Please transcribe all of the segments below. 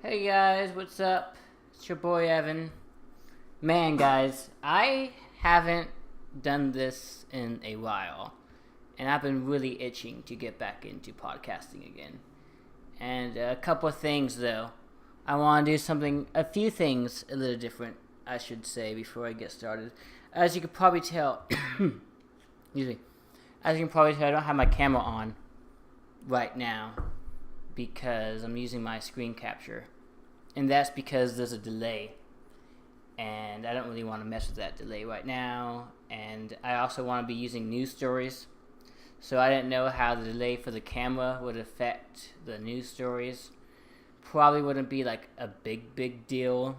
Hey guys, what's up? It's your boy Evan. Man, guys, I haven't done this in a while, and I've been really itching to get back into podcasting again. And a couple of things, though. I want to do a few things a little different, I should say, before I get started. As you can probably tell, excuse me, as you can probably tell, I don't have my camera on right now because I'm using my screen capture. And that's because there's a delay. And I don't really want to mess with that delay right now. And I also want to be using news stories. So I didn't know how the delay for the camera would affect the news stories. Probably wouldn't be like a big deal.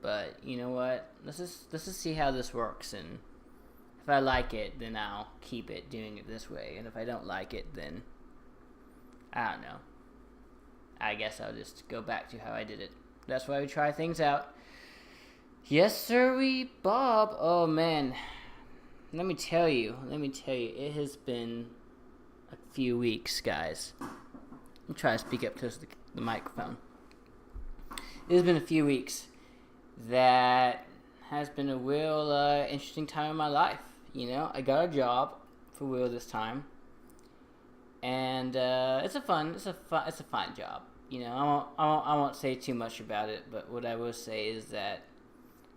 But you know what? Let's just see how this works. And if I like it, then I'll keep it doing it this way. And if I don't like it, then I don't know. I guess I'll just go back to how I did it. That's why we try things out. Yes, sir, Bob. Oh, man. Let me tell you. It has been a few weeks, guys. I'm trying to speak up close to the microphone. It has been a few weeks that has been a real interesting time in my life. You know, I got a job for real this time. And it's a fun job. You know, I won't say too much about it, but what I will say is that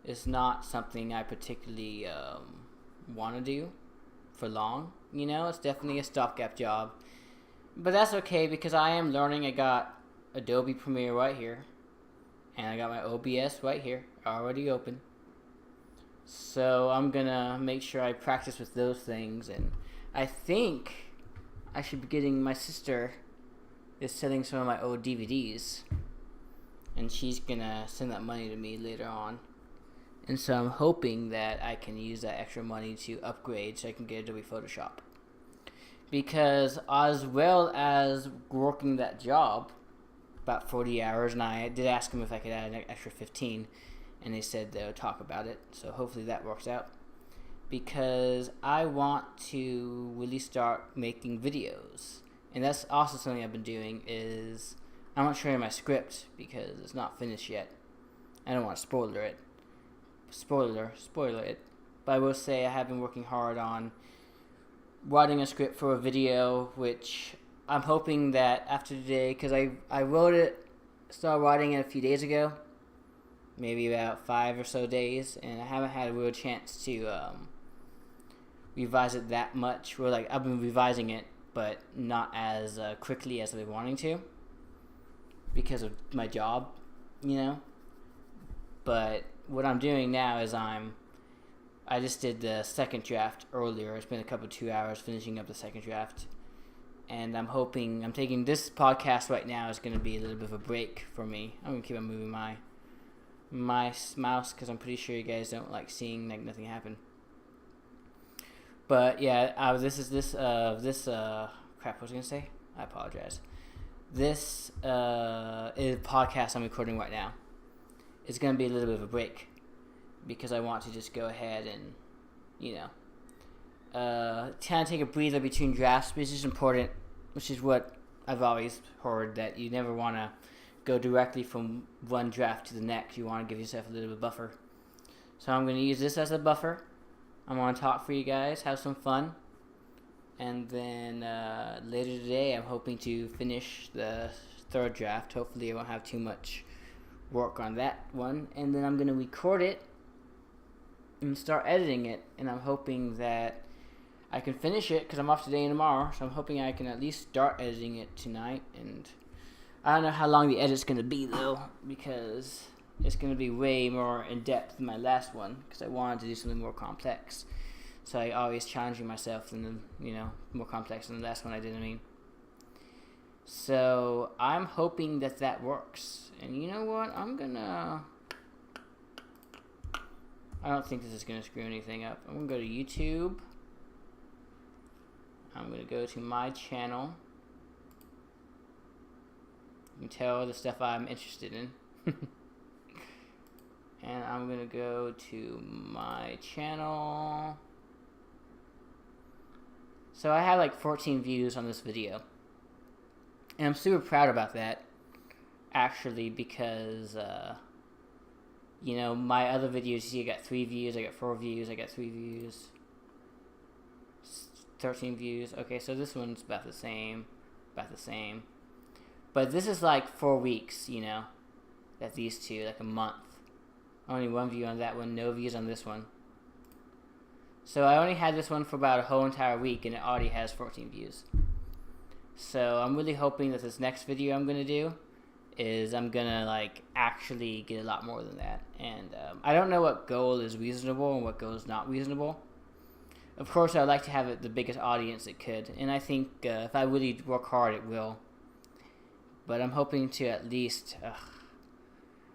it's not something I particularly want to do for long. You know, it's definitely a stopgap job, but that's okay because I am learning. I got Adobe Premiere right here, and I got my OBS right here, already open. So I'm gonna make sure I practice with those things, and I think I should be getting my sister is selling some of my old DVDs, and she's gonna send that money to me later on. And so I'm hoping that I can use that extra money to upgrade so I can get Adobe Photoshop. Because as well as working that job, about 40 hours, and I did ask them if I could add an extra 15, and they said they'll talk about it, so hopefully that works out. Because I want to really start making videos. And that's also something I've been doing is I'm not showing my script because it's not finished yet. I don't want to spoiler it. But I will say I have been working hard on writing a script for a video, which I'm hoping that after today, because I wrote it, started writing it a few days ago, maybe about 5 or so days, and I haven't had a real chance to revise it that much. Well, like I've been revising it, but not as quickly as I've been wanting to because of my job, you know. But what I'm doing now is I just did the second draft earlier. It's been a couple 2 hours finishing up the second draft, and I'm taking this podcast right now is going to be a little bit of a break for me. I'm going to keep on moving my mouse because I'm pretty sure you guys don't like seeing like nothing happen. But yeah, crap. What was I gonna say? I apologize. This is a podcast I'm recording right now. It's gonna be a little bit of a break because I want to just go ahead and, you know, kind of take a breather between drafts, which is important. Which is what I've always heard, that you never want to go directly from one draft to the next. You want to give yourself a little bit of buffer. So I'm gonna use this as a buffer. I'm going to talk for you guys, have some fun, and then later today I'm hoping to finish the third draft. Hopefully I won't have too much work on that one, and then I'm going to record it and start editing it, and I'm hoping that I can finish it because I'm off today and tomorrow, so I'm hoping I can at least start editing it tonight. And I don't know how long the edit's going to be though, because it's going to be way more in-depth than my last one because I wanted to do something more complex. So I always challenging myself and, you know, more complex than the last one I did, So I'm hoping that works. And you know what? I don't think this is going to screw anything up. I'm going to go to YouTube. I'm going to go to my channel. You can tell the stuff I'm interested in. And I'm going to go to my channel. So I have like 14 views on this video. And I'm super proud about that. actually, because my other videos, you see I got 3 views, I got 4 views, I got 3 views, 13 views. Okay, so this one's about the same. But this is like 4 weeks, that these two, like a month. Only 1 view on that one, no views on this one. So I only had this one for about a whole entire week, and it already has 14 views. So I'm really hoping that this next video I'm going to do is I'm going to actually get a lot more than that. And I don't know what goal is reasonable and what goal is not reasonable. Of course, I'd like to have it the biggest audience it could. And I think if I really work hard, it will. But I'm hoping to at least,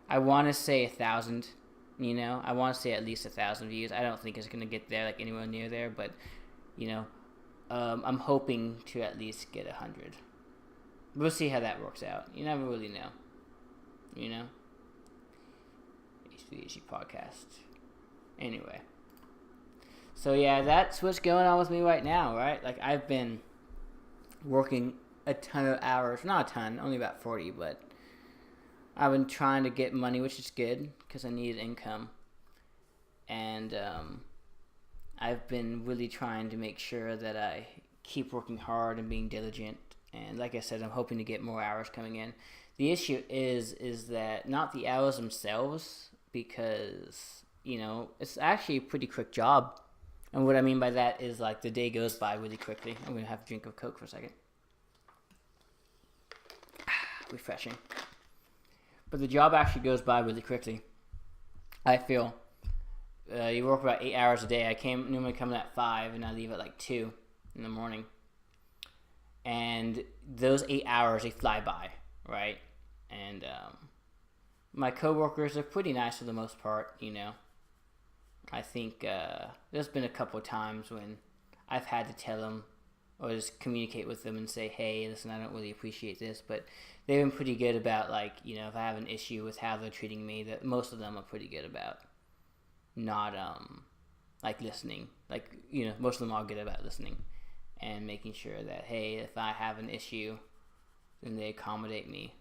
I want to say 1,000, I want to say at least 1,000 views. I don't think it's going to get there, anywhere near there, but, I'm hoping to at least get 100. We'll see how that works out. You never really know, HVHG podcast. Anyway. So yeah, that's what's going on with me right now, right? I've been working a ton of hours. Not a ton, only about 40, but I've been trying to get money, which is good because I need income. And I've been really trying to make sure that I keep working hard and being diligent. And like I said, I'm hoping to get more hours coming in. The issue is that not the hours themselves, because, it's actually a pretty quick job. And what I mean by that is the day goes by really quickly. I'm going to have a drink of Coke for a second. Refreshing. But the job actually goes by really quickly, I feel. You work about 8 hours a day. I normally come in at 5 and I leave at 2 in the morning. And those 8 hours, they fly by, right? And my coworkers are pretty nice for the most part, I think there's been a couple of times when I've had to tell them or just communicate with them and say, hey, listen, I don't really appreciate this. But they've been pretty good about, if I have an issue with how they're treating me, that most of them are pretty good about not, listening. Most of them are good about listening and making sure that, hey, if I have an issue, then they accommodate me.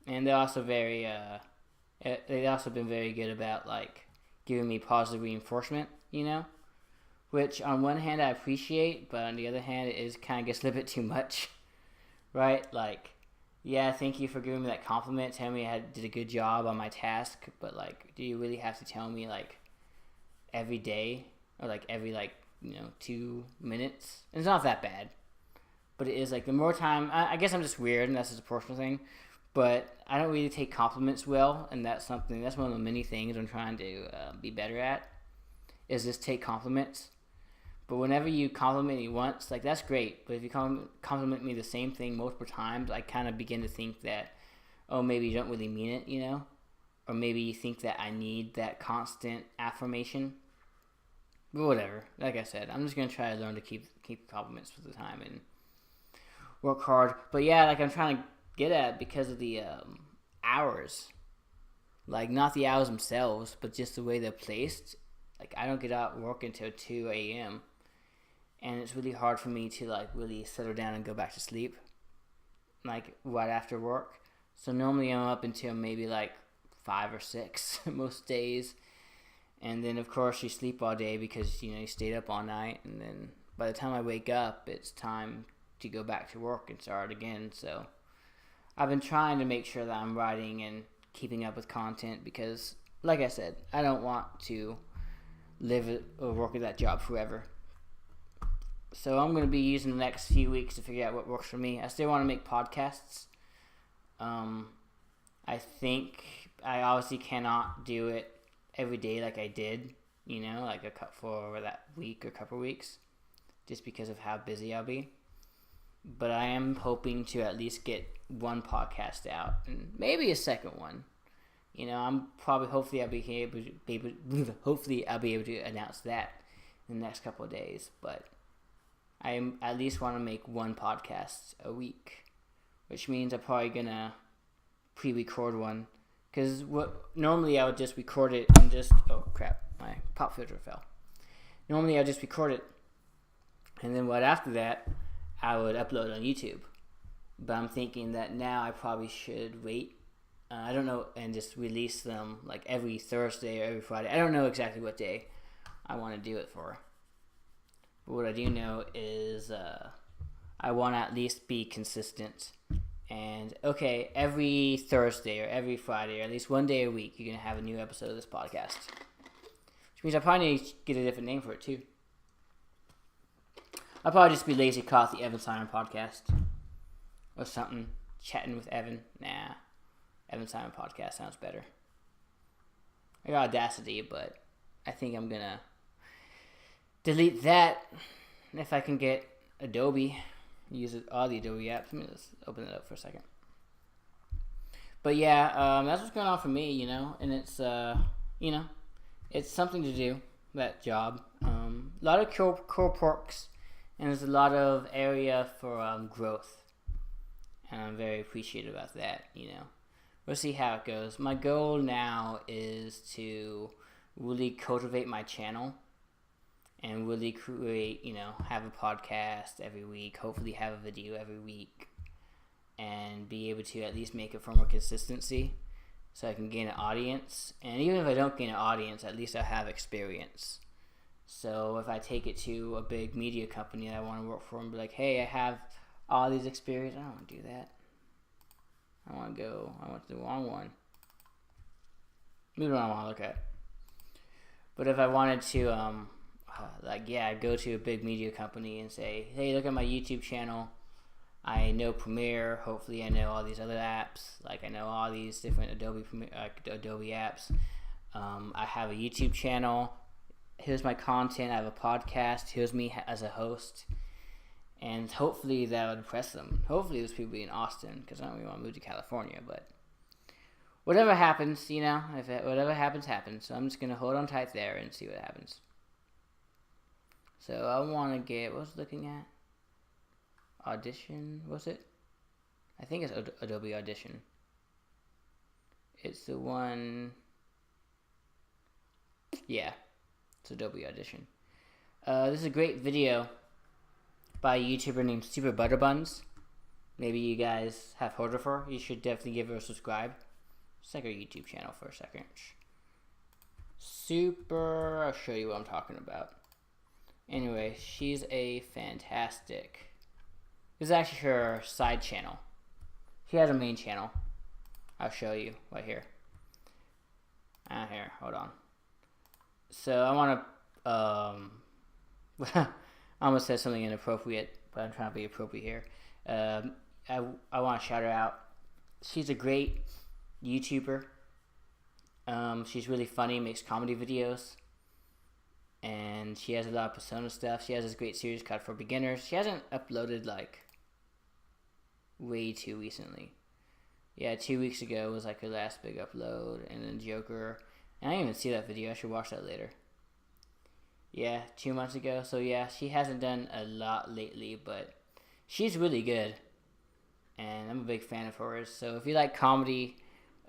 And they're also they've also been very good about, giving me positive reinforcement, which on one hand I appreciate, but on the other hand it is kind of gets a little bit too much, right? Yeah, thank you for giving me that compliment, telling me I did a good job on my task, but do you really have to tell me every day or every 2 minutes? And it's not that bad, but it is the more time. I guess I'm just weird, and that's just a personal thing. But I don't really take compliments well, and that's one of the many things I'm trying to be better at, is just take compliments. But whenever you compliment me once, that's great. But if you compliment me the same thing multiple times, I kind of begin to think that, oh, maybe you don't really mean it, or maybe you think that I need that constant affirmation. But whatever. Like I said, I'm just gonna try to learn to keep compliments for the time and work hard. But yeah, I'm trying to get at because of the hours, not the hours themselves, but just the way they're placed. I don't get out work until 2 a.m. and it's really hard for me to really settle down and go back to sleep right after work. So normally I'm up until maybe 5 or 6 most days, and then of course you sleep all day because you stayed up all night, and then by the time I wake up it's time to go back to work and start again. So I've been trying to make sure that I'm writing and keeping up with content because, like I said, I don't want to live or work at that job forever. So I'm going to be using the next few weeks to figure out what works for me. I still want to make podcasts. I think I obviously cannot do it every day like I did, for that week or couple weeks, just because of how busy I'll be. But I am hoping to at least get one podcast out and maybe a second one. Hopefully I'll be able to announce that in the next couple of days. But I at least want to make one podcast a week, which means I'm probably gonna pre-record one. Because normally I would just record it and oh crap, my pop filter fell. Normally I would just record it, and then right after that I would upload on YouTube. But I'm thinking that now I probably should wait I don't know, and just release them like every Thursday or every Friday. I don't know exactly what day I want to do it for. But what I do know is I want to at least be consistent. And okay, every Thursday or every Friday or at least one day a week, you're going to have a new episode of this podcast. Which means I probably need to get a different name for it too. I'll probably just be lazy, call it the Evan Simon Podcast. Or something. Chatting with Evan. Nah. Evan Simon Podcast sounds better. I got Audacity, but I think I'm going to delete that if I can get Adobe. Use all the Adobe apps. Let me just open it up for a second. But yeah, that's what's going on for me, you know. And it's, you know, it's something to do, that job. A lot of core perks, and there's a lot of area for growth. And I'm very appreciative about that, you know. We'll see how it goes. My goal now is to really cultivate my channel and really create, you know, have a podcast every week, hopefully have a video every week, and be able to at least make it for more consistency so I can gain an audience. And even if I don't gain an audience, at least I have experience. So if I take it to a big media company that I want to work for and be like, hey, I have all these experience, I don't want to do that. I want the wrong one. Maybe the wrong one I look at. But if I wanted to, go to a big media company and say, hey, look at my YouTube channel. I know Premiere. Hopefully I know all these other apps. Like I know all these different Adobe apps. I have a YouTube channel. Here's my content. I have a podcast. Here's me as a host. And hopefully that would impress them. Hopefully those people be in Austin, because I don't really want to move to California. But whatever happens, you know, whatever happens, happens. So I'm just going to hold on tight there and see what happens. So I want to get, what was I looking at? Audition, was it? I think it's Adobe Audition. It's the one, yeah, it's Adobe Audition. This is a great video by a YouTuber named Super Butterbuns. Maybe you guys have heard of her. You should definitely give her a subscribe. Just like her YouTube channel for a second. I'll show you what I'm talking about. Anyway, she's a fantastic. This is actually her side channel. She has a main channel. I'll show you right here. Here, hold on. So I want to, I almost said something inappropriate, but I'm trying to be appropriate here. I want to shout her out. She's a great YouTuber. She's really funny, makes comedy videos. And she has a lot of persona stuff. She has this great series called For Beginners. She hasn't uploaded like way too recently. Yeah, 2 weeks ago was like her last big upload. And then Joker. And I didn't even see that video. I should watch that later. Yeah, 2 months ago. So yeah, she hasn't done a lot lately, but she's really good. And I'm a big fan of hers. So if you like comedy,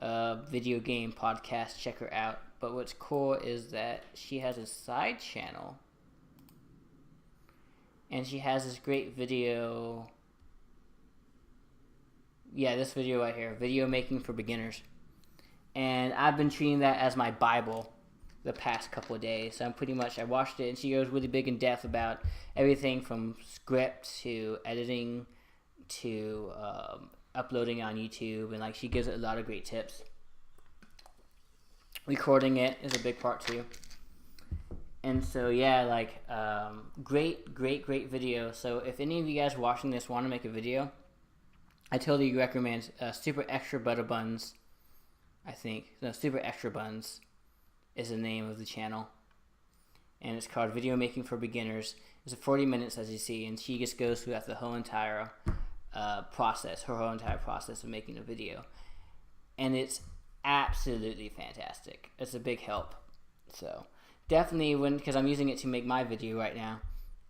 video game podcast, check her out. But what's cool is that she has a side channel. And she has this great video. Yeah, this video right here. Video making for beginners. And I've been treating that as my Bible the past couple of days. So I watched it, and she goes really big in depth about everything from script to editing to uploading on YouTube, and like she gives it a lot of great tips. Recording it is a big part too. And so yeah, like great video. So if any of you guys watching this want to make a video, I totally recommend Super Extra Butter Buns. I think Super Extra Buns is the name of the channel, and it's called Video Making for Beginners. It's 40 minutes, as you see, and she just goes through the whole entire process of making a video, and it's absolutely fantastic. It's a big help. So definitely because I'm using it to make my video right now,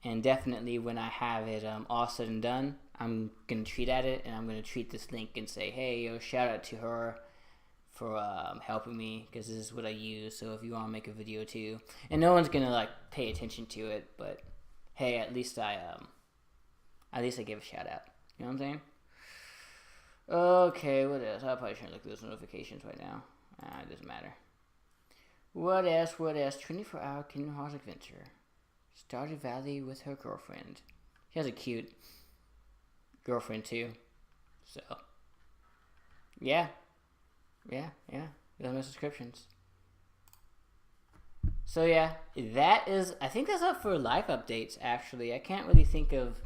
and definitely when I have it all said and done, I'm gonna tweet at it, and I'm gonna tweet this link and say, hey, shout out to her for helping me, because this is what I use. So if you want to make a video too, and no one's gonna like pay attention to it, but hey, at least I give a shout out. You know what I'm saying? Okay, what else? I probably shouldn't look at those notifications right now. It doesn't matter. What else? 24-hour Kingdom Hearts adventure. Stardew Valley with her girlfriend. She has a cute girlfriend too. So, yeah. Those are my subscriptions. So yeah, that is, I think that's up for life updates actually. I can't really think of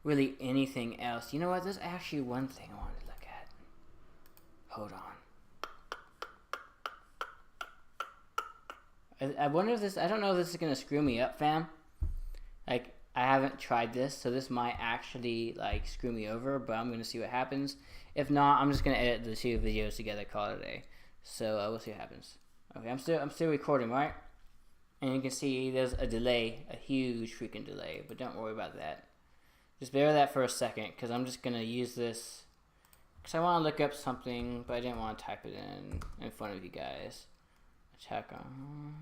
really anything else. You know what? There's actually one thing I wanted to look at. Hold on. I wonder if this, I don't know if this is going to screw me up, fam. Like, I haven't tried this, so this might actually, like, screw me over, but I'm going to see what happens. If not, I'm just going to edit the two videos together, call it a day. So, we'll see what happens. Okay, I'm still recording, right? And you can see there's a delay, a huge freaking delay, but don't worry about that. Just bear with that for a second, because I'm just going to use this, because I want to look up something, but I didn't want to type it in front of you guys. Attack on...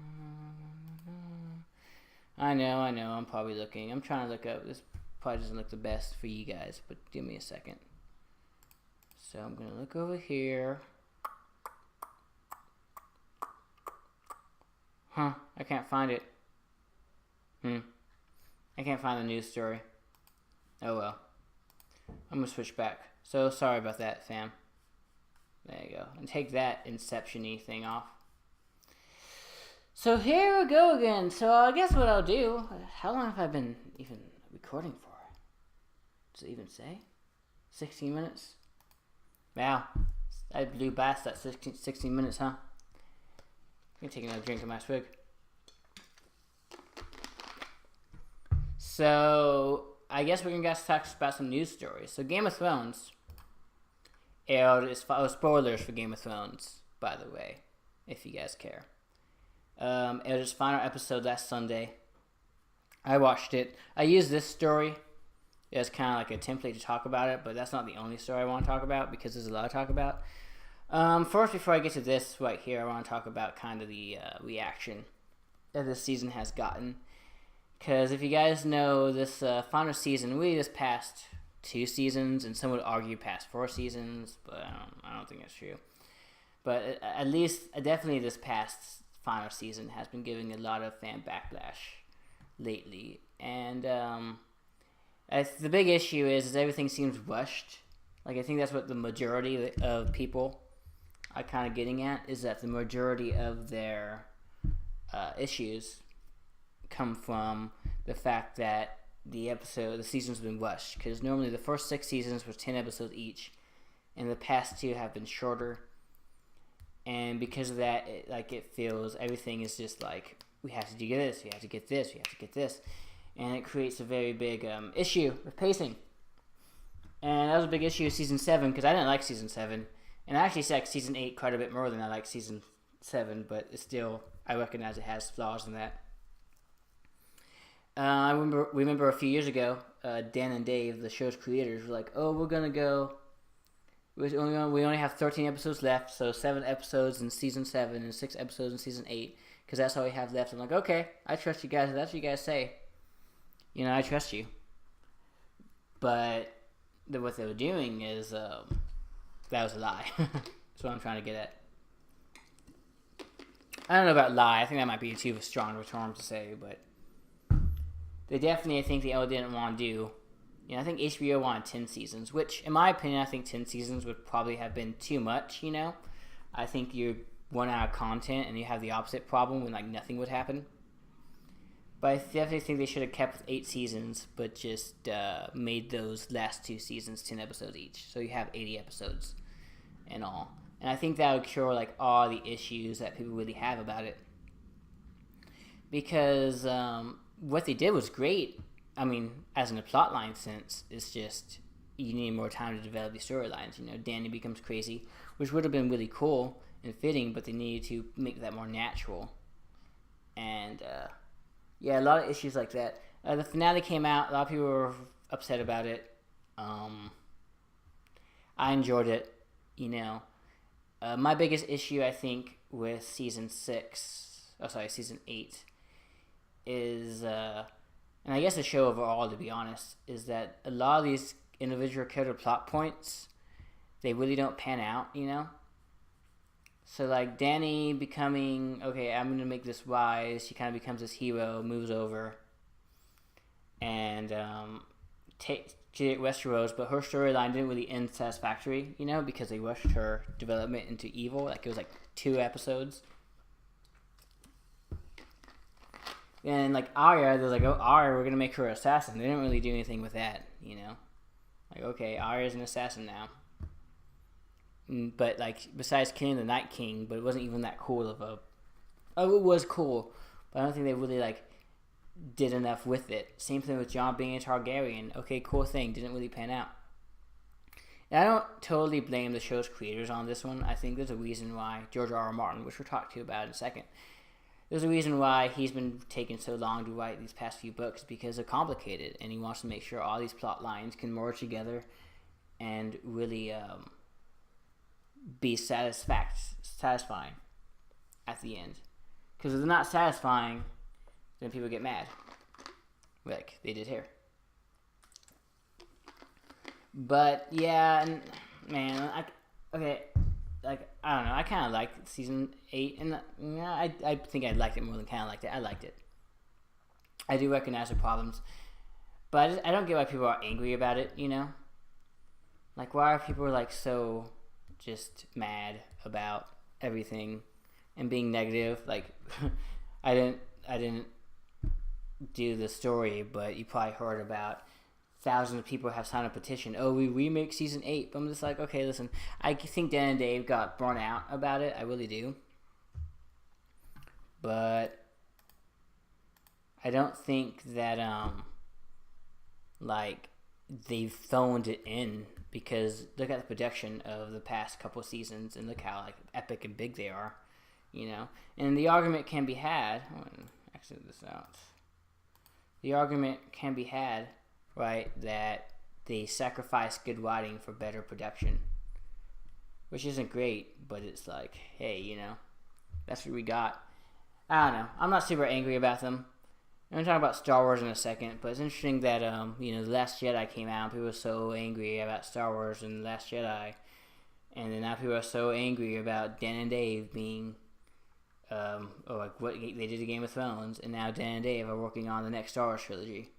I know, I'm probably looking. I'm trying to look up. This probably doesn't look the best for you guys, but give me a second. So I'm going to look over here. Huh, I can't find it. I can't find the news story. Oh well. I'm going to switch back. So sorry about that, fam. There you go. And take that Inception-y thing off. So here we go again. So I guess what I'll do, how long have I been even recording for? Does it even say? 16 minutes? Wow. I blew past that 16 minutes, huh? I'm taking another drink of my swig. So I guess we're going to talk about some news stories. So Game of Thrones aired, spoilers for Game of Thrones, by the way, if you guys care. It was its final episode last Sunday. I watched it. I used this story as kind of like a template to talk about it, but that's not the only story I want to talk about because there's a lot to talk about. First, before I get to this right here, I want to talk about kind of the reaction that this season has gotten. Because if you guys know, this final season, really this past 2 seasons, and some would argue past 4 seasons, but I don't think that's true. But at least, definitely this past final season has been giving a lot of fan backlash lately, and the big issue is everything seems rushed. Like, I think that's what the majority of people are kind of getting at, is that the majority of their issues come from the fact that the season's been rushed, because normally the first 6 seasons were 10 episodes each, and the past 2 have been shorter. And because of that, it feels everything is just like, we have to do this, we have to get this, we have to get this. And it creates a very big issue with pacing. And that was a big issue with Season 7, because I didn't like Season 7. And I actually like Season 8 quite a bit more than I like Season 7, but it's still, I recognize it has flaws in that. I remember a few years ago, Dan and Dave, the show's creators, were like, oh, we're going to go... We only have 13 episodes left, so 7 episodes in Season 7 and 6 episodes in Season 8, because that's all we have left. I'm like, okay, I trust you guys. That's what you guys say. You know, I trust you. But what they were doing is, that was a lie. That's what I'm trying to get at. I don't know about lie. I think that might be too strong of a term to say, but they definitely, I think they all didn't want to do. You know, I think HBO wanted 10 seasons, which, in my opinion, I think 10 seasons would probably have been too much, you know? I think you run out of content and you have the opposite problem when, like, nothing would happen. But I definitely think they should have kept 8 seasons, but just made those last 2 seasons 10 episodes each. So you have 80 episodes and all. And I think that would cure, like, all the issues that people really have about it. Because what they did was great. I mean, as in a plotline sense, it's just you need more time to develop these storylines. You know, Danny becomes crazy, which would have been really cool and fitting, but they needed to make that more natural. And yeah, a lot of issues like that. The finale came out. A lot of people were upset about it. I enjoyed it. You know, my biggest issue, I think, with season 8 is. And I guess the show overall, to be honest, is that a lot of these individual character plot points, they really don't pan out, you know? So, like, Danny becoming, okay, I'm going to make this wise. She kind of becomes this hero, moves over, and takes Westeros, but her storyline didn't really end satisfactory, you know, because they rushed her development into evil. Like, it was, like, 2 episodes. And, like, Arya, they're like, oh, Arya, we're going to make her an assassin. They didn't really do anything with that, you know? Like, okay, Arya's an assassin now. But, like, besides killing the Night King, but it wasn't even that cool of a... Oh, it was cool, but I don't think they really, like, did enough with it. Same thing with Jon being a Targaryen. Okay, cool thing, didn't really pan out. And I don't totally blame the show's creators on this one. I think there's a reason why George R. R. Martin, which we'll talk to you about in a second, there's a reason why he's been taking so long to write these past few books, because they're complicated, and he wants to make sure all these plot lines can merge together and really... be satisfying at the end. Because if they're not satisfying, then people get mad, like they did here. But yeah, and man, I don't know. I kind of liked season 8, and yeah, I think I liked it more than kind of liked it. I liked it. I do recognize the problems, but I don't get why people are angry about it. You know, like why are people like so just mad about everything and being negative? Like, I didn't do the story, but you probably heard about thousands of people have signed a petition. Oh, we remake season 8. But I'm just like, okay, listen. I think Dan and Dave got burnt out about it. I really do. But I don't think that like they've phoned it in, because look at the production of the past couple of seasons and look how like epic and big they are, you know. And the argument can be had. I'm gonna exit this out. The argument can be had, right, that they sacrifice good writing for better production, which isn't great, but it's like, hey, you know, that's what we got. I don't know. I'm not super angry about them. I'm going to talk about Star Wars in a second, but it's interesting that, you know, The Last Jedi came out, and people were so angry about Star Wars and The Last Jedi, and then now people are so angry about Dan and Dave being, or like what they did to Game of Thrones, and now Dan and Dave are working on the next Star Wars trilogy.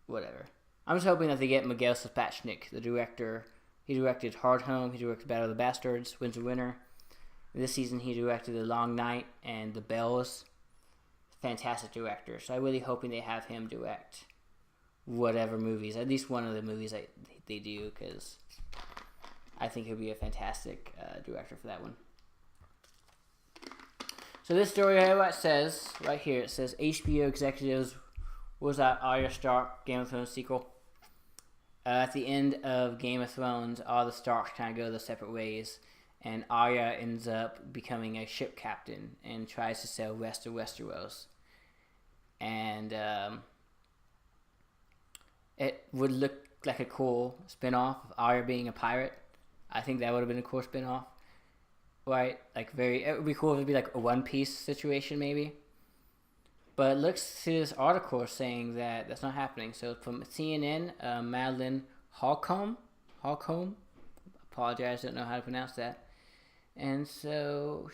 Whatever. I'm just hoping that they get Miguel Sapochnik, the director. He directed Hard Home, he directed Battle of the Bastards, Winds of Winter. This season he directed The Long Night and The Bells. Fantastic director, so I'm really hoping they have him direct whatever movies, at least one of the movies they do, because I think he'll be a fantastic director for that one. So this story, what it says right here, it says HBO executives was that Arya Stark Game of Thrones sequel. At the end of Game of Thrones, all the Starks kind of go their separate ways, and Arya ends up becoming a ship captain and tries to sail west of Westeros. And it would look like a cool spin-off of Arya being a pirate. I think that would have been a cool spin-off, right? Like it would be cool if it'd be like a One Piece situation maybe. But it looks to this article saying that that's not happening. So from CNN, Madeline Holcomb, apologize, don't know how to pronounce that. And so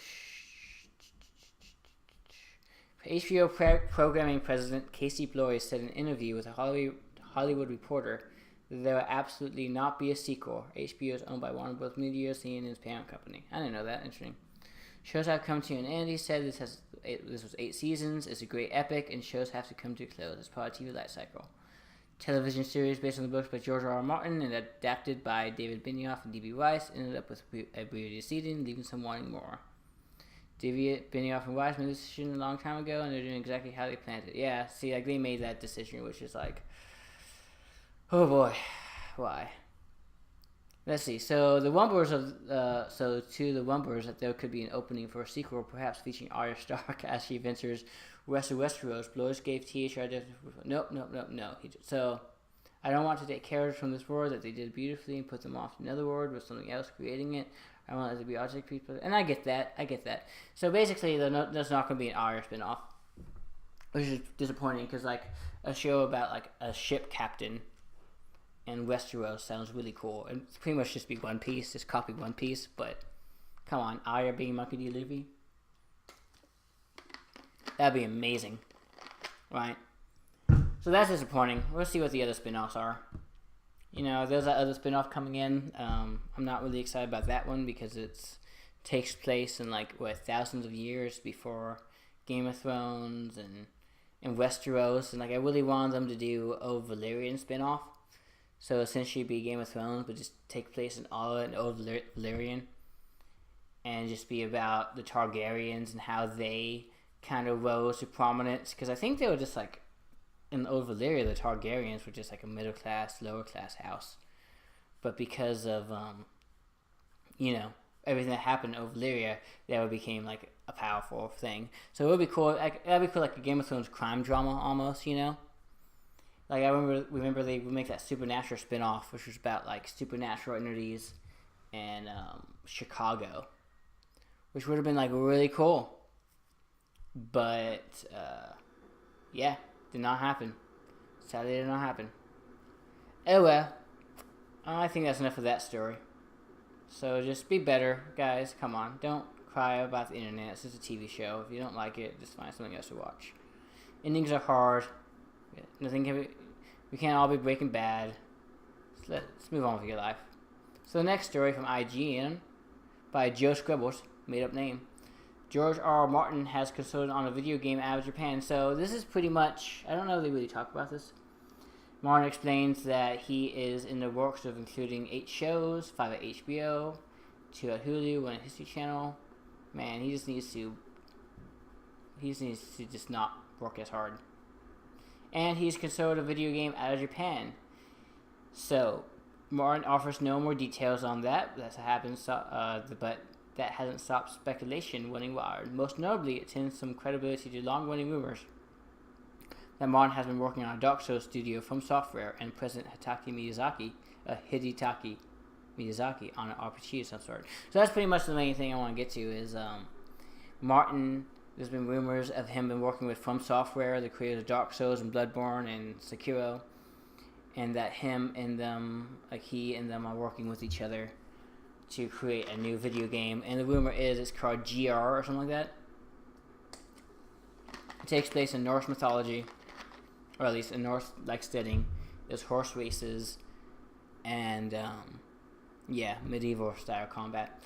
HBO programming president Casey Bloys said in an interview with a Hollywood Reporter that there will absolutely not be a sequel. HBO is owned by Warner Bros. Media, CNN's parent company. I didn't know that. Interesting. Shows have come to an end. He said this was 8 seasons. It's a great epic, and shows have to come to a close. It's part of TV life cycle. Television series based on the books by George R. R. Martin and adapted by David Benioff and D.B. Weiss ended up with a weird season, leaving some wanting more. David Benioff and Weiss made this decision a long time ago, and they're doing exactly how they planned it. Yeah, see, like they made that decision, which is like, oh boy, why? Let's see. So the rumblers that there could be an opening for a sequel, perhaps featuring Arya Stark as she ventures west of Westeros. Blois gave THR no. So I don't want to take characters from this world that they did beautifully and put them off to another world with something else creating it. I want it to be object people, and I get that. So basically, there's not going to be an Arya spinoff, which is disappointing because like a show about like a ship captain and Westeros sounds really cool. And it's pretty much just be One Piece, just copy One Piece, but come on, Arya being Monkey D. Luffy? That'd be amazing, right? So that's disappointing. We'll see what the other spin-offs are. You know, there's that other spin-off coming in. I'm not really excited about that one because it takes place in like thousands of years before Game of Thrones and Westeros, and like I really wanted them to do a Valyrian spin-off. So essentially be Game of Thrones, but just take place in Old Valyrian, and just be about the Targaryens and how they kind of rose to prominence. Because I think they were just like, in Old Valyria, the Targaryens were just like a middle class, lower class house. But because of, you know, everything that happened in Old Valyria, that became like a powerful thing. So it would be cool. That'd be cool, like a Game of Thrones crime drama almost, you know. Like I remember they would make that Supernatural spin-off, which was about like supernatural entities and Chicago, which would have been like really cool. But yeah, did not happen. Sadly, did not happen. Oh well, I think that's enough of that story. So just be better, guys. Come on, don't cry about the internet. It's just a TV show. If you don't like it, just find something else to watch. Endings are hard. Nothing can be. We can't all be Breaking Bad. So let's move on with your life. So the next story from IGN by Joe Scribbles, made up name. George R. R. Martin has consulted on a video game out of Japan. So this is pretty much, I don't know if they really talk about this. Martin explains that he is in the works of including 8 shows, 5 at HBO, 2 at Hulu, 1 at History Channel. Man, he just needs to just not work as hard. And he's considered a video game out of Japan. So, Martin offers no more details on that. But that hasn't stopped speculation running wild. Most notably, it tends some credibility to long-running rumors that Martin has been working on a Dark Souls studio from Software and President Hidetaka Miyazaki on an RPG of some sort. So that's pretty much the main thing I want to get to is Martin. There's been rumors of him been working with From Software, the creators of Dark Souls and Bloodborne and Sekiro, and that he and them are working with each other to create a new video game. And the rumor is it's called GR or something like that. It takes place in Norse mythology, or at least in Norse-like setting. There's horse races and medieval style combat.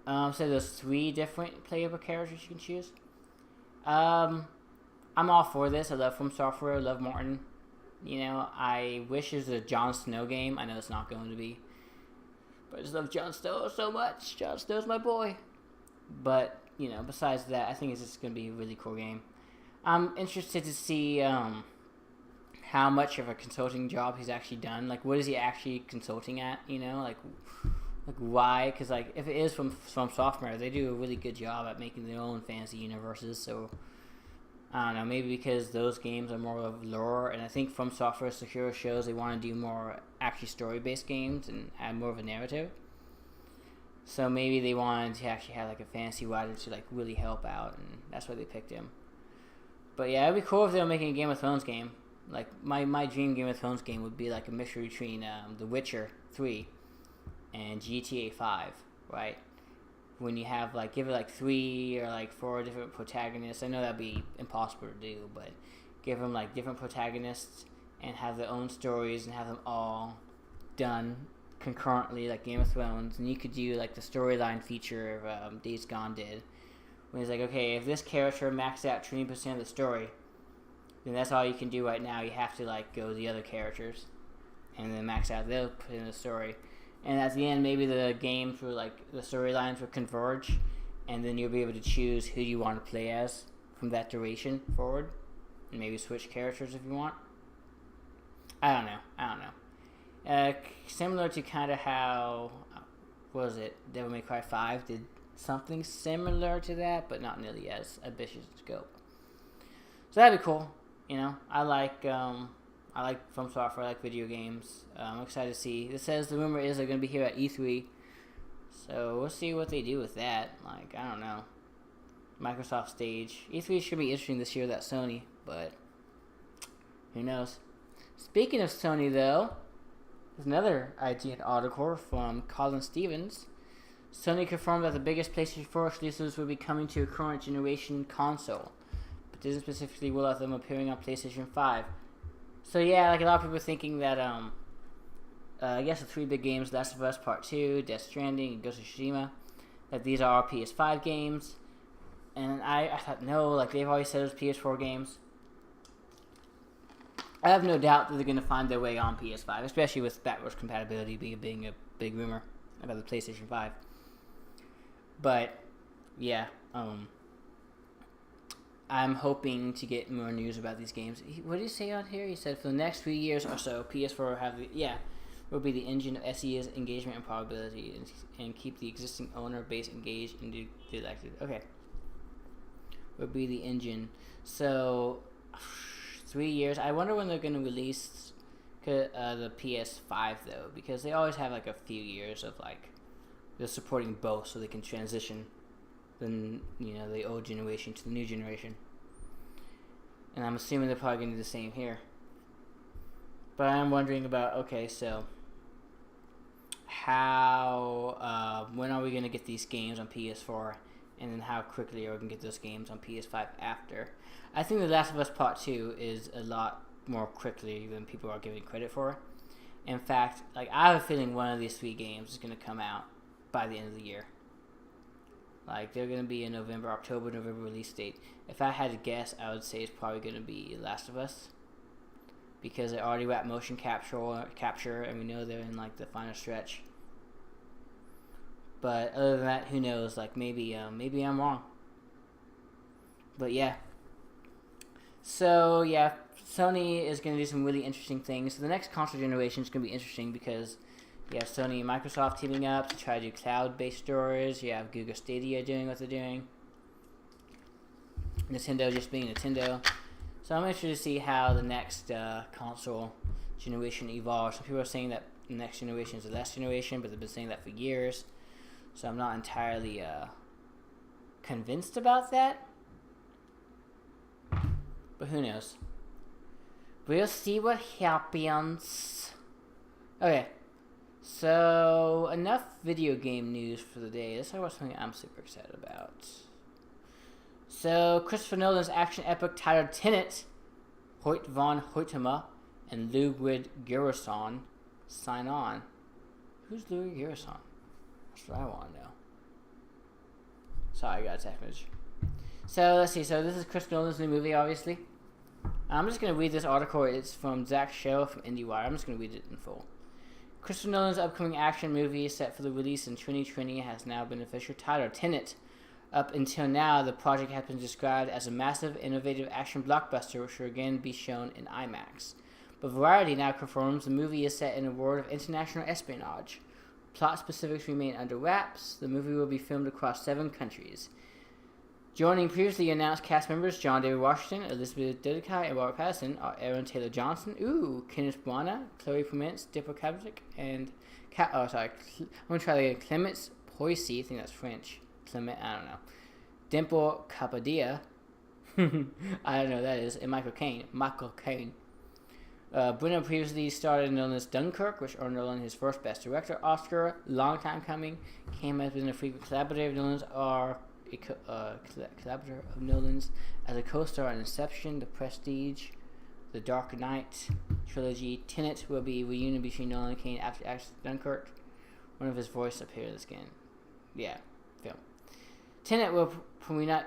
So there's 3 different playable characters you can choose. I'm all for this. I love From Software. I love Martin. You know, I wish it was a Jon Snow game. I know it's not going to be. But I just love Jon Snow so much. Jon Snow's my boy. But, you know, besides that, I think it's just going to be a really cool game. I'm interested to see how much of a consulting job he's actually done. Like, what is he actually consulting at, you know? Like why? Because, like, if it is from Software, they do a really good job at making their own fantasy universes. So, I don't know, maybe because those games are more of lore, and I think From Software Sekiro shows they want to do more actually story-based games and add more of a narrative. So maybe they wanted to actually have, like, a fantasy writer to, like, really help out, and that's why they picked him. But yeah, it'd be cool if they were making a Game of Thrones game. Like, my dream Game of Thrones game would be, like, a mixture between The Witcher 3 and GTA 5, right? When you have, like, give it, like, 3 or, like, 4 different protagonists. I know that'd be impossible to do, but give them, like, different protagonists and have their own stories and have them all done concurrently, like Game of Thrones. And you could do, like, the storyline feature of Days Gone did. When it's like, okay, if this character maxed out 20% of the story, then that's all you can do right now. You have to, like, go to the other characters and then max out their put in the story. And at the end, maybe the games will, like, the storylines will converge, and then you'll be able to choose who you want to play as from that duration forward, and maybe switch characters if you want. I don't know. Similar to kind of how, what was it, Devil May Cry 5 did something similar to that, but not nearly as ambitious in scope. So that'd be cool. You know, I like From Software, I like video games. I'm excited to see. It says the rumor is they're going to be here at E3. So we'll see what they do with that. Like, I don't know. Microsoft stage. E3 should be interesting this year, that Sony, but who knows. Speaking of Sony, though, There's another IGN article from Colin Stevens. Sony confirmed that the biggest PlayStation 4 exclusives will be coming to a current generation console, but doesn't specifically rule out them appearing on PlayStation 5. So yeah, like a lot of people are thinking that I guess the three big games, Last of Us Part 2, Death Stranding, and Ghost of Tsushima, that these are PS5 games. And I thought, no, like they've always said it was PS4 games. I have no doubt that they're going to find their way on PS5, especially with backwards compatibility being a big rumor about the PlayStation 5. But, yeah, I'm hoping to get more news about these games. What did he say on here? He said for the next 3 years or so, PS4 will be the engine of SE's engagement and probability and keep the existing owner base engaged and elected. Okay. Will be the engine. So, 3 years. I wonder when they're going to release the PS5 though, because they always have like a few years of like they're supporting both, so they can transition the old generation to the new generation. And I'm assuming they're probably going to do the same here. But I'm wondering about, okay, so how when are we going to get these games on PS4, and then how quickly are we going to get those games on PS5 after? I think The Last of Us Part 2 is a lot more quickly than people are giving credit for. In fact, like I have a feeling one of these 3 games is going to come out by the end of the year. Like they're going to be a October, November release date. If I had to guess, I would say it's probably going to be Last of Us, because they already wrapped motion capture, and we know they're in like the final stretch. But other than that, who knows? Like maybe I'm wrong. But yeah. So yeah, Sony is going to do some really interesting things. So the next console generation is going to be interesting because you have Sony and Microsoft teaming up to try to do cloud-based storage. You have Google Stadia doing what they're doing. Nintendo just being Nintendo. So I'm interested to see how the next console generation evolves. Some people are saying that the next generation is the last generation, but they've been saying that for years. So I'm not entirely convinced about that. But who knows? We'll see what happens. Okay. So, enough video game news for the day. Let's talk about something I'm super excited about. So, Christopher Nolan's action epic titled Tenet, Hoyt von Hoytema and Ludwig Göransson sign on. Who's Ludwig Göransson? That's what I want to know. Sorry, I got a text message. So, let's see. So, this is Christopher Nolan's new movie, obviously. I'm just going to read this article. It's from Zach Shell from IndieWire. I'm just going to read it in full. Christopher Nolan's upcoming action movie set for the release in 2020 has now been officially titled Tenet. Up until now, the project has been described as a massive, innovative action blockbuster which will again be shown in IMAX. But Variety now confirms the movie is set in a world of international espionage. Plot specifics remain under wraps. The movie will be filmed across 7 countries. Joining previously announced cast members John David Washington, Elizabeth Debicki, and Robert Pattinson are Aaron Taylor Johnson, Kenneth Branagh, Chloe Primetz, Dipper Kabzik, and I'm gonna try that again. Clemence Poissy, I think that's French. Clement, I don't know. Dimple Kapadia, I don't know who that is, and Michael Caine. Bruno previously starred in Nolan's Dunkirk, which earned Nolan his first Best Director Oscar. Long time coming. Came as been a frequent collaborator of Nolan's collaborator of Nolan's as a co-star in Inception, The Prestige, The Dark Knight trilogy. Tenet will be a reunion between Nolan and Caine after Dunkirk. One of his voice appeared in the skin. Yeah, film. Tenet will premiere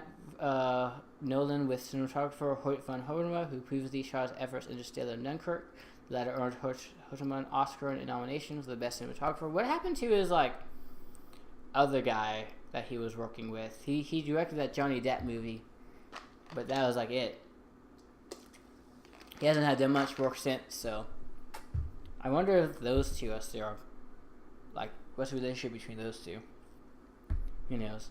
Nolan with cinematographer Hoyt von Hoytema, who previously shot his efforts Interstellar and Dunkirk. The latter earned Hoytema an Oscar and a nomination for the best cinematographer. What happened to his other guy that he was working with? He directed that Johnny Depp movie, but that was it. He hasn't had that much work since, so I wonder if those two are still what's the relationship between those two? Who knows?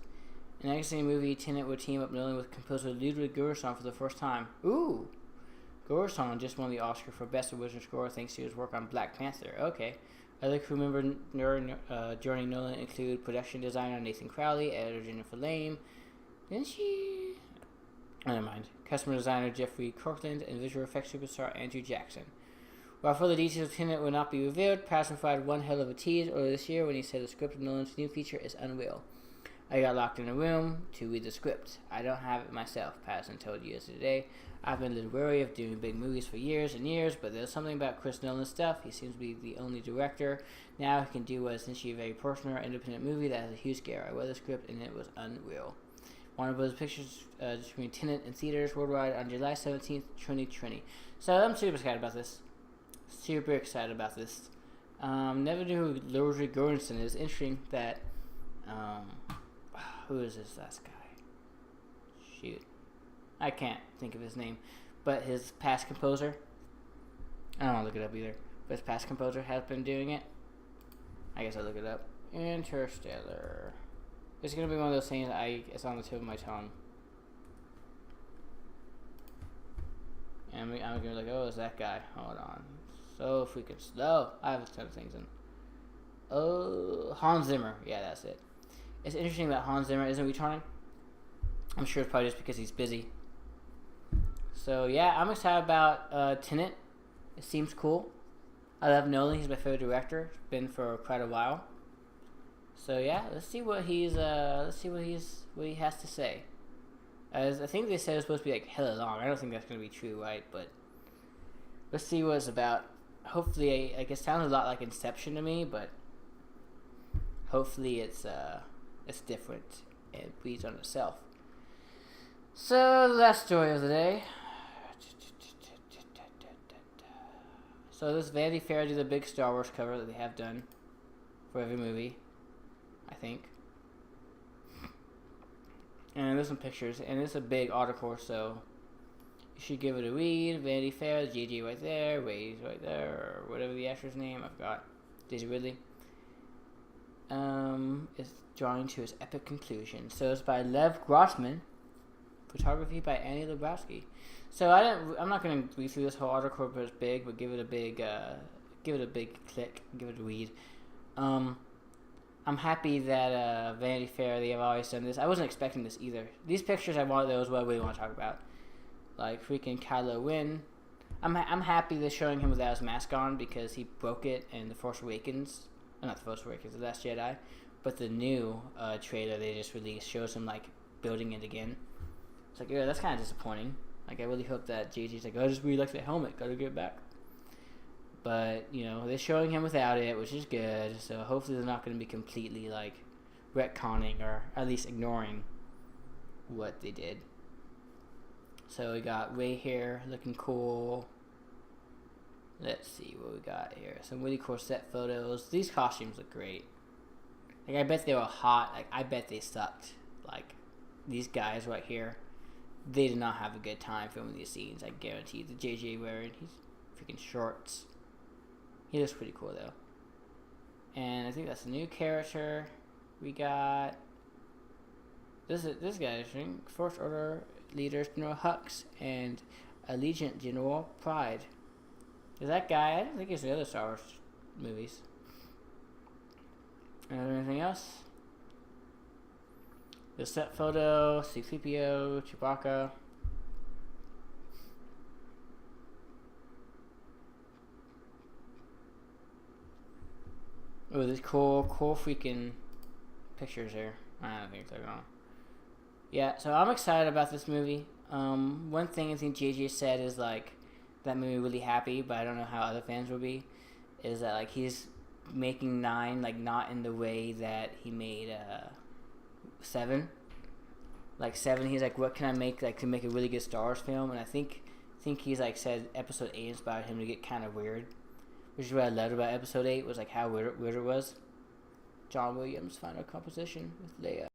In the next movie, Tenet will team up Nolan with composer Ludwig Göransson for the first time. Ooh! Göransson just won the Oscar for Best Original Score thanks to his work on Black Panther. Okay. Other crew members joining Nolan include production designer Nathan Crowley, editor Jennifer Lame. Didn't she? Oh, never mind. Customer designer Jeffrey Kirkland and visual effects superstar Andrew Jackson. While further details of Tenet will not be revealed, Patterson provided one hell of a tease earlier this year when he said the script of Nolan's new feature is unreal. I got locked in a room to read the script. I don't have it myself, Patterson told USA Today. I've been a little wary of doing big movies for years and years, but there's something about Chris Nolan's stuff. He seems to be the only director now who can do what is essentially a very personal, independent movie that has a huge scare. I read the script and it was unreal. Warner Bros. Pictures distributing Tenet in theaters worldwide on July 17th, 2020. So I'm super excited about this. Super excited about this. Never knew who Ludwig Göransson is. Interesting that. Who is this last guy? Shoot. I can't think of his name. But his past composer. I don't want to look it up either. But his past composer has been doing it. I guess I'll look it up. Interstellar. It's going to be one of those things it's on the tip of my tongue. And I'm going to be like, oh, it's that guy. Hold on. So freaking slow. I have a ton of things in. Oh, Hans Zimmer. Yeah, that's it. It's interesting that Hans Zimmer isn't returning. I'm sure it's probably just because he's busy. So yeah, I'm excited about Tenet. It seems cool. I love Nolan. He's my favorite director. Been for quite a while. So yeah, let's see what he has to say. As I think they said it's supposed to be like hella long. I don't think that's gonna be true, right? But let's see what it's about. Hopefully, like it sounds a lot like Inception to me, but hopefully it's different and breathes on itself. So the last story of the day. So this Vanity Fair did a big Star Wars cover that they have done for every movie, I think. And there's some pictures, and it's a big article, so you should give it a read. Vanity Fair, Gigi right there, Ray's right there, or whatever the actor's name, I forgot. Daisy Ridley. It's drawing to its epic conclusion. So it's by Lev Grossman, photography by Annie Lebrowski. So I'm not going to read through this whole article, but it's big. But give it a big click, give it a read. I'm happy that Vanity Fair, they have always done this. I wasn't expecting this either. These pictures those what I really want to talk about. Like freaking Kylo Ren. I'm happy they're showing him without his mask on because he broke it in The Force Awakens. Not The Force Awakens, The Last Jedi. But the new trailer they just released shows him like building it again. It's like, yeah, that's kind of disappointing. Like, I really hope that JJ's like, I just really like the helmet, gotta get it back. But, you know, they're showing him without it, which is good. So hopefully they're not going to be completely, like, retconning or at least ignoring what they did. So we got Rey here looking cool. Let's see what we got here. Some really cool set photos. These costumes look great. Like, I bet they were hot. Like, I bet they sucked. Like, these guys right here, they did not have a good time filming these scenes. I guarantee. The JJ wearing his freaking shorts. He looks pretty cool though. And I think that's a new character. We got this guy. I think First Order leader General Hux and Allegiant General Pride. Is that guy? I don't think he's in the other Star Wars movies. Anything else? The set photo, C-3PO, Chewbacca. Oh, these cool freaking pictures here. I don't think they're gonna. Yeah, so I'm excited about this movie. One thing I think JJ said is like that made me really happy, but I don't know how other fans will be. Is that like he's making 9 like not in the way that he made 7. Like 7, he's like, what can I make like to make a really good Star Wars film? And I think he's like said Episode 8 inspired him to get kind of weird, which is what I loved about Episode 8 was like how weird it was. John Williams' final composition with Leia.